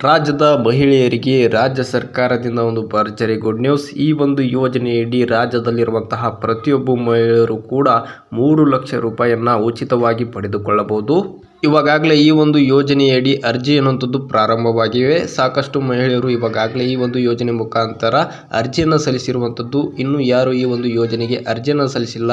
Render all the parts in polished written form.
ರಾಜ್ಯದ ಮಹಿಳೆಯರಿಗೆ ರಾಜ್ಯ ಸರ್ಕಾರದಿಂದ ಒಂದು ಭರ್ಜರಿ ಗುಡ್ ನ್ಯೂಸ್. ಈ ಒಂದು ಯೋಜನೆಯಡಿ ರಾಜ್ಯದಲ್ಲಿರುವಂತಹ ಪ್ರತಿಯೊಬ್ಬ ಮಹಿಳೆಯರು ಕೂಡ 3 ಲಕ್ಷ ರೂಪಾಯಿಯನ್ನು ಉಚಿತವಾಗಿ ಪಡೆದುಕೊಳ್ಳಬಹುದು. ಇವಾಗಲೇ ಈ ಒಂದು ಯೋಜನೆಯಡಿ ಅರ್ಜಿ ಅನ್ನುವಂಥದ್ದು ಪ್ರಾರಂಭವಾಗಿವೆ. ಸಾಕಷ್ಟು ಮಹಿಳೆಯರು ಇವಾಗಲೇ ಈ ಒಂದು ಯೋಜನೆ ಮುಖಾಂತರ ಅರ್ಜಿಯನ್ನು ಸಲ್ಲಿಸಿರುವಂಥದ್ದು. ಇನ್ನು ಯಾರು ಈ ಒಂದು ಯೋಜನೆಗೆ ಅರ್ಜಿಯನ್ನು ಸಲ್ಲಿಸಿಲ್ಲ,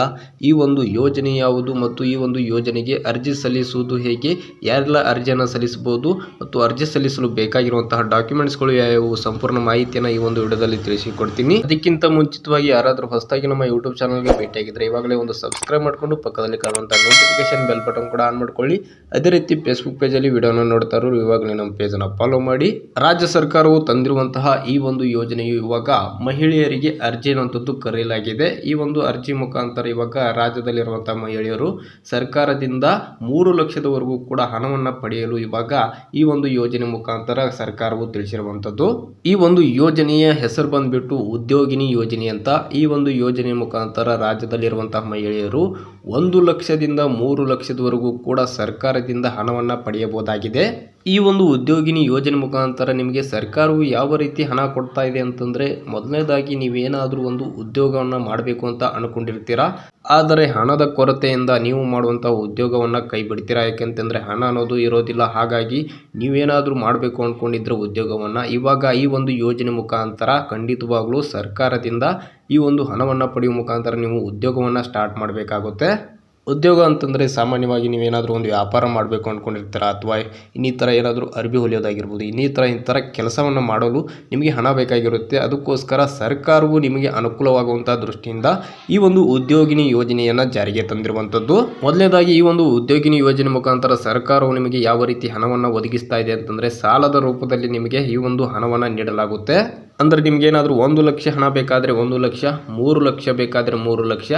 ಈ ಒಂದು ಯೋಜನೆ ಯಾವುದು ಮತ್ತು ಈ ಒಂದು ಯೋಜನೆಗೆ ಅರ್ಜಿ ಸಲ್ಲಿಸುವುದು ಹೇಗೆ, ಯಾರೆಲ್ಲ ಅರ್ಜಿಯನ್ನು ಸಲ್ಲಿಸಬಹುದು ಮತ್ತು ಅರ್ಜಿ ಸಲ್ಲಿಸಲು ಬೇಕಾಗಿರುವಂತಹ ಡಾಕ್ಯುಮೆಂಟ್ಸ್ಗಳು ಯಾವುವು, ಸಂಪೂರ್ಣ ಮಾಹಿತಿಯನ್ನು ಈ ಒಂದು ವಿಡಿಯೋದಲ್ಲಿ ತಿಳಿಸಿಕೊಡ್ತೀನಿ. ಅದಕ್ಕಿಂತ ಮುಂಚಿತವಾಗಿ ಯಾರಾದರೂ ಹೊಸದಾಗಿ ನಮ್ಮ ಯೂಟ್ಯೂಬ್ ಚಾನಲ್ಗೆ ಭೇಟಿಯಾಗಿದ್ದರೆ ಇವಾಗಲೇ ಒಂದು ಸಬ್ಸ್ಕ್ರೈಬ್ ಮಾಡಿಕೊಂಡು ಪಕ್ಕದಲ್ಲಿ ಕಾಣುವಂತಹ ನೋಟಿಫಿಕೇಶನ್ ಬೆಲ್ ಬಟನ್ ಕೂಡ ಆನ್ ಮಾಡ್ಕೊಳ್ಳಿ. ಅದೇ ರೀತಿ ಫೇಸ್ಬುಕ್ ಪೇಜಲ್ಲಿ ವಿಡಿಯೋನ ನೋಡ್ತಾ ಇರೋರು ಇವಾಗಲೇ ನಮ್ಮ ಪೇಜನ್ನು ಫಾಲೋ ಮಾಡಿ. ರಾಜ್ಯ ಸರ್ಕಾರವು ತಂದಿರುವಂತಹ ಈ ಒಂದು ಯೋಜನೆಯು ಇವಾಗ ಮಹಿಳೆಯರಿಗೆ ಅರ್ಜಿ ಅನ್ನುವಂಥದ್ದು ಕರೆಯಲಾಗಿದೆ. ಈ ಒಂದು ಅರ್ಜಿ ಮುಖಾಂತರ ಇವಾಗ ರಾಜ್ಯದಲ್ಲಿರುವಂತಹ ಮಹಿಳೆಯರು ಸರ್ಕಾರದಿಂದ 3 ಲಕ್ಷದವರೆಗೂ ಕೂಡ ಹಣವನ್ನು ಪಡೆಯಲು ಇವಾಗ ಈ ಒಂದು ಯೋಜನೆ ಮುಖಾಂತರ ಸರ್ಕಾರವು ತಿಳಿಸಿರುವಂಥದ್ದು. ಈ ಒಂದು ಯೋಜನೆಯ ಹೆಸರು ಬಂದ್ಬಿಟ್ಟು ಉದ್ಯೋಗಿನಿ ಯೋಜನೆ ಅಂತ. ಈ ಒಂದು ಯೋಜನೆ ಮುಖಾಂತರ ರಾಜ್ಯದಲ್ಲಿರುವಂತಹ ಮಹಿಳೆಯರು 1 ಲಕ್ಷದಿಂದ 3 ಲಕ್ಷದವರೆಗೂ ಕೂಡ ಸರ್ಕಾರದಿಂದ ಹಣವನ್ನು ಪಡೆಯಬಹುದಾಗಿದೆ. ಈ ಒಂದು ಉದ್ಯೋಗಿನಿ ಯೋಜನೆ ಮುಖಾಂತರ ನಿಮಗೆ ಸರ್ಕಾರವು ಯಾವ ರೀತಿ ಹಣ ಕೊಡ್ತಾ ಇದೆ ಅಂತಂದರೆ, ಮೊದಲನೇದಾಗಿ ನೀವೇನಾದರೂ ಒಂದು ಉದ್ಯೋಗವನ್ನು ಮಾಡಬೇಕು ಅಂತ ಅಂದ್ಕೊಂಡಿರ್ತೀರಾ, ಆದರೆ ಹಣದ ಕೊರತೆಯಿಂದ ನೀವು ಮಾಡುವಂಥ ಉದ್ಯೋಗವನ್ನು ಕೈ ಬಿಡ್ತೀರಾ. ಯಾಕೆಂತಂದರೆ ಹಣ ಅನ್ನೋದು ಇರೋದಿಲ್ಲ. ಹಾಗಾಗಿ ನೀವೇನಾದರೂ ಮಾಡಬೇಕು ಅಂದ್ಕೊಂಡಿದ್ರೆ ಉದ್ಯೋಗವನ್ನು ಇವಾಗ ಈ ಒಂದು ಯೋಜನೆ ಮುಖಾಂತರ ಖಂಡಿತವಾಗ್ಲೂ ಸರ್ಕಾರದಿಂದ ಈ ಒಂದು ಹಣವನ್ನು ಪಡೆಯುವ ಮುಖಾಂತರ ನೀವು ಉದ್ಯೋಗವನ್ನು ಸ್ಟಾರ್ಟ್ ಮಾಡಬೇಕಾಗುತ್ತೆ. ಉದ್ಯೋಗ ಅಂತಂದರೆ ಸಾಮಾನ್ಯವಾಗಿ ನೀವೇನಾದರೂ ಒಂದು ವ್ಯಾಪಾರ ಮಾಡಬೇಕು ಅಂದ್ಕೊಂಡಿರ್ತೀರ, ಅಥವಾ ಇನ್ನಿತರ ಏನಾದರೂ ಅರ್ಬಿ ಹೊಲಿಯೋದಾಗಿರ್ಬೋದು, ಇನ್ನಿತರ ಕೆಲಸವನ್ನು ಮಾಡಲು ನಿಮಗೆ ಹಣ ಬೇಕಾಗಿರುತ್ತೆ. ಅದಕ್ಕೋಸ್ಕರ ಸರ್ಕಾರವು ನಿಮಗೆ ಅನುಕೂಲವಾಗುವಂಥ ದೃಷ್ಟಿಯಿಂದ ಈ ಒಂದು ಉದ್ಯೋಗಿನಿ ಯೋಜನೆಯನ್ನು ಜಾರಿಗೆ ತಂದಿರುವಂಥದ್ದು. ಮೊದಲನೇದಾಗಿ ಈ ಒಂದು ಉದ್ಯೋಗಿನಿ ಯೋಜನೆ ಮುಖಾಂತರ ಸರ್ಕಾರವು ನಿಮಗೆ ಯಾವ ರೀತಿ ಹಣವನ್ನು ಒದಗಿಸ್ತಾ ಇದೆ ಅಂತಂದರೆ, ಸಾಲದ ರೂಪದಲ್ಲಿ ನಿಮಗೆ ಈ ಒಂದು ಹಣವನ್ನು ನೀಡಲಾಗುತ್ತೆ. ಅಂದರೆ ನಿಮಗೇನಾದರೂ 1 ಲಕ್ಷ ಹಣ ಬೇಕಾದರೆ 1 ಲಕ್ಷ, 3 ಲಕ್ಷ ಬೇಕಾದರೆ 3 ಲಕ್ಷ,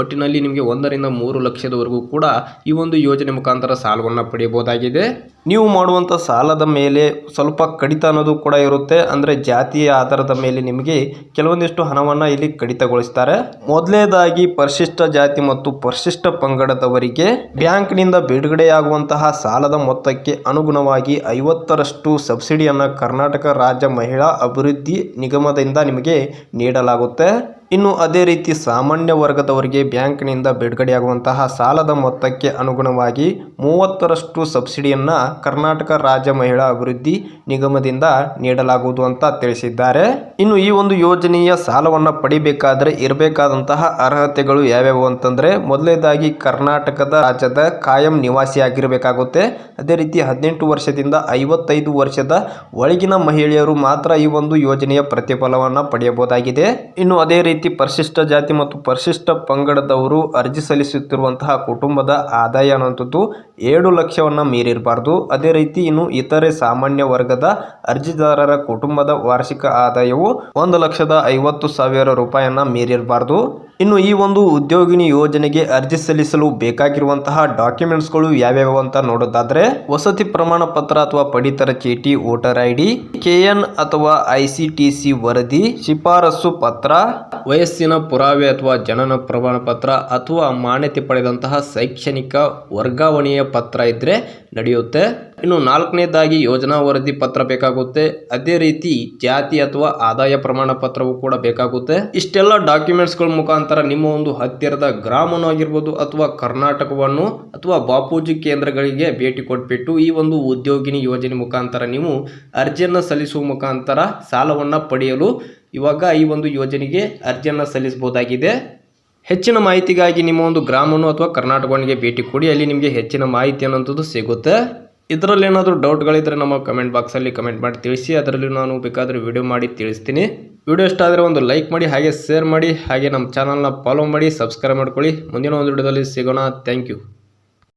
ಒಟ್ಟಿನಲ್ಲಿ ನಿಮಗೆ 1 ರಿಂದ 3 ಲಕ್ಷದವರೆಗೂ ಕೂಡ ಈ ಒಂದು ಯೋಜನೆ ಮುಖಾಂತರ ಸಾಲವನ್ನು ಪಡೆಯಬಹುದಾಗಿದೆ. ನೀವು ಮಾಡುವಂಥ ಸಾಲದ ಮೇಲೆ ಸ್ವಲ್ಪ ಕಡಿತ ಅನ್ನೋದು ಕೂಡ ಇರುತ್ತೆ. ಅಂದರೆ ಜಾತಿಯ ಆಧಾರದ ಮೇಲೆ ನಿಮಗೆ ಕೆಲವೊಂದಿಷ್ಟು ಹಣವನ್ನು ಇಲ್ಲಿ ಕಡಿತಗೊಳಿಸ್ತಾರೆ. ಮೊದಲನೇದಾಗಿ ಪರಿಶಿಷ್ಟ ಜಾತಿ ಮತ್ತು ಪರಿಶಿಷ್ಟ ಪಂಗಡದವರಿಗೆ ಬ್ಯಾಂಕ್ನಿಂದ ಬಿಡುಗಡೆಯಾಗುವಂತಹ ಸಾಲದ ಮೊತ್ತಕ್ಕೆ ಅನುಗುಣವಾಗಿ 50ರಷ್ಟು ಸಬ್ಸಿಡಿಯನ್ನು ಕರ್ನಾಟಕ ರಾಜ್ಯ ಮಹಿಳಾ ಅಭಿವೃದ್ಧಿ ನಿಗಮದಿಂದ ನಿಮಗೆ ನೀಡಲಾಗುತ್ತೆ. ಇನ್ನು ಅದೇ ರೀತಿ ಸಾಮಾನ್ಯ ವರ್ಗದವರಿಗೆ ಬ್ಯಾಂಕ್ನಿಂದ ಬಿಡುಗಡೆಯಾಗುವಂತಹ ಸಾಲದ ಮೊತ್ತಕ್ಕೆ ಅನುಗುಣವಾಗಿ 30ರಷ್ಟು ಸಬ್ಸಿಡಿಯನ್ನು ಕರ್ನಾಟಕ ರಾಜ್ಯ ಮಹಿಳಾ ಅಭಿವೃದ್ಧಿ ನಿಗಮದಿಂದ ನೀಡಲಾಗುವುದು ಅಂತ ತಿಳಿಸಿದ್ದಾರೆ. ಇನ್ನು ಈ ಒಂದು ಯೋಜನೆಯ ಸಾಲವನ್ನು ಪಡಿಬೇಕಾದ್ರೆ ಇರಬೇಕಾದಂತಹ ಅರ್ಹತೆಗಳು ಯಾವ್ಯಾವು ಅಂತಂದರೆ, ಮೊದಲನೇದಾಗಿ ಕರ್ನಾಟಕದ ರಾಜ್ಯದ ಕಾಯಂ ನಿವಾಸಿಯಾಗಿರಬೇಕಾಗುತ್ತೆ. ಅದೇ ರೀತಿ 18 ವರ್ಷದಿಂದ 55 ವರ್ಷದ ಒಳಗಿನ ಮಹಿಳೆಯರು ಮಾತ್ರ ಈ ಒಂದು ಯೋಜನೆಯ ಪ್ರತಿಫಲವನ್ನು ಪಡೆಯಬಹುದಾಗಿದೆ. ಇನ್ನು ಅದೇ ರೀತಿ ಪರಿಶಿಷ್ಟ ಜಾತಿ ಮತ್ತು ಪರಿಶಿಷ್ಟ ಪಂಗಡದವರು ಅರ್ಜಿ ಸಲ್ಲಿಸುತ್ತಿರುವಂತಹ ಕುಟುಂಬದ ಆದಾಯ ಅನ್ನುವಂಥದ್ದು 7 ಲಕ್ಷವನ್ನು ಮೀರಿರಬಾರ್ದು. ಅದೇ ರೀತಿ ಇನ್ನು ಇತರೆ ಸಾಮಾನ್ಯ ವರ್ಗದ ಅರ್ಜಿದಾರರ ಕುಟುಂಬದ ವಾರ್ಷಿಕ ಆದಾಯವು 1,50,000 ರೂಪಾಯಿಯನ್ನು ಮೀರಿರಬಾರ್ದು. ಇನ್ನು ಈ ಒಂದು ಉದ್ಯೋಗಿನಿ ಯೋಜನೆಗೆ ಅರ್ಜಿ ಸಲ್ಲಿಸಲು ಬೇಕಾಗಿರುವಂತಹ ಡಾಕ್ಯುಮೆಂಟ್ಸ್ಗಳು ಯಾವ್ಯಾವು ಅಂತ ನೋಡೋದಾದ್ರೆ, ವಸತಿ ಪ್ರಮಾಣ ಪತ್ರ ಅಥವಾ ಪಡಿತರ ಚೀಟಿ, ವೋಟರ್ ID, KN ಅಥವಾ ICTC ವರದಿ, ಶಿಫಾರಸು ಪತ್ರ, ವಯಸ್ಸಿನ ಪುರಾವೆ ಅಥವಾ ಜನನ ಪ್ರಮಾಣ ಪತ್ರ ಅಥವಾ ಮಾನ್ಯತೆ ಪಡೆದಂತಹ ಶೈಕ್ಷಣಿಕ ವರ್ಗಾವಣೆಯ ಪತ್ರ ಇದ್ರೆ ನಡೆಯುತ್ತೆ. ಇನ್ನು 4ನೇದಾಗಿ ಯೋಜನಾ ವರದಿ ಪತ್ರ ಬೇಕಾಗುತ್ತೆ. ಅದೇ ರೀತಿ ಜಾತಿ ಅಥವಾ ಆದಾಯ ಪ್ರಮಾಣ ಪತ್ರವೂ ಕೂಡ ಬೇಕಾಗುತ್ತೆ. ಇಷ್ಟೆಲ್ಲ ಡಾಕ್ಯುಮೆಂಟ್ಸ್ಗಳ ಮುಖಾಂತರ ನಿಮ್ಮ ಒಂದು ಹತ್ತಿರದ ಗ್ರಾಮವನ್ನು ಆಗಿರ್ಬೋದು ಅಥವಾ ಕರ್ನಾಟಕವನ್ನು ಅಥವಾ ಬಾಪೂಜಿ ಕೇಂದ್ರಗಳಿಗೆ ಭೇಟಿ ಕೊಟ್ಬಿಟ್ಟು ಈ ಒಂದು ಉದ್ಯೋಗಿನಿ ಯೋಜನೆ ಮುಖಾಂತರ ನೀವು ಅರ್ಜಿಯನ್ನು ಸಲ್ಲಿಸುವ ಮುಖಾಂತರ ಸಾಲವನ್ನು ಪಡೆಯಲು ಇವಾಗ ಈ ಒಂದು ಯೋಜನೆಗೆ ಅರ್ಜಿಯನ್ನು ಸಲ್ಲಿಸಬಹುದಾಗಿದೆ. ಹೆಚ್ಚಿನ ಮಾಹಿತಿಗಾಗಿ ನಿಮ್ಮ ಒಂದು ಗ್ರಾಮವನ್ನು ಅಥವಾ ಕರ್ನಾಟಕವನಿಗೆ ಭೇಟಿ ಕೊಡಿ, ಅಲ್ಲಿ ನಿಮಗೆ ಹೆಚ್ಚಿನ ಮಾಹಿತಿ ಅನ್ನೋಂಥದ್ದು ಸಿಗುತ್ತೆ. ಇದರಲ್ಲಿ ಏನಾದರೂ ಡೌಟ್ಗಳಿದ್ರೆ ನಮ್ಮ ಕಮೆಂಟ್ ಬಾಕ್ಸಲ್ಲಿ ಕಮೆಂಟ್ ಮಾಡಿ ತಿಳಿಸಿ, ಅದರಲ್ಲಿ ನಾನು ಬೇಕಾದರೆ ವಿಡಿಯೋ ಮಾಡಿ ತಿಳಿಸ್ತೀನಿ. ವಿಡಿಯೋ ಇಷ್ಟ ಆದರೆ ಒಂದು ಲೈಕ್ ಮಾಡಿ, ಹಾಗೆ ಶೇರ್ ಮಾಡಿ, ಹಾಗೆ ನಮ್ಮ ಚಾನಲ್ನ ಫಾಲೋ ಮಾಡಿ, ಸಬ್ಸ್ಕ್ರೈಬ್ ಮಾಡ್ಕೊಳ್ಳಿ. ಮುಂದಿನ ಒಂದು ವಿಡಿಯೋದಲ್ಲಿ ಸಿಗೋಣ. Thank you.